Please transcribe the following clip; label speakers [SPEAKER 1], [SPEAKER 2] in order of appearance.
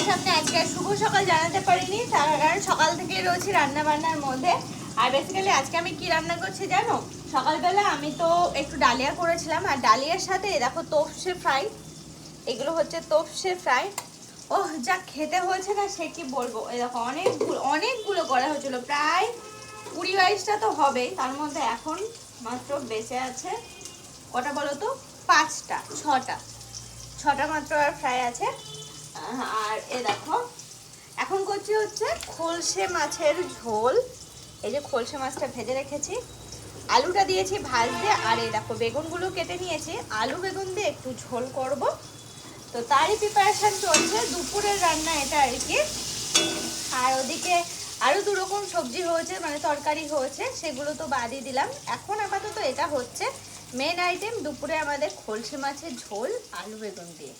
[SPEAKER 1] তোমাদের সামনে আজকে শুভ সকাল জানাতে পারিনি, তার কারণ সকাল থেকে রয়েছি রান্না বান্নার মধ্যে। আর বেসিক্যালি আজকে আমি কি রান্না করছি জানো? সকালবেলা আমি তো একটু ডালিয়া করেছিলাম, আর ডালিয়ার সাথে দেখো তোপসে ফ্রাই। এগুলো হচ্ছে তোপসে ফ্রাই। ওহ, যা খেতে হয়েছে না সে কি বলবো। এই দেখো অনেকগুলো অনেকগুলো করা হয়েছিল, প্রায় 20-22টা তো হবেই। তার মধ্যে এখন মাত্র বেঁচে আছে কটা বলো তো? 5টা 6টা মাত্র আর ফ্রাই আছে। আর এ দেখো এখন করছি হচ্ছে খোলসে মাছের ঝোল। এই যে খোলসে মাছটা ভেজে রেখেছি, আলুটা দিয়েছি ভাজতে, আর এই দেখো বেগুনগুলো কেটে নিয়েছি, আলু বেগুন দিয়ে একটু ঝোল করব। তো তারই প্রিপারেশন চলছে, দুপুরের রান্না এটা আর কি। আর ওদিকে আরও 2 রকম সবজি হয়েছে, মানে তরকারি হয়েছে, সেগুলো তো বাদই দিলাম। এখন আপাতত এটা হচ্ছে মেন আইটেম দুপুরে আমাদের, খোলসে মাছের ঝোল আলু বেগুন দিয়ে।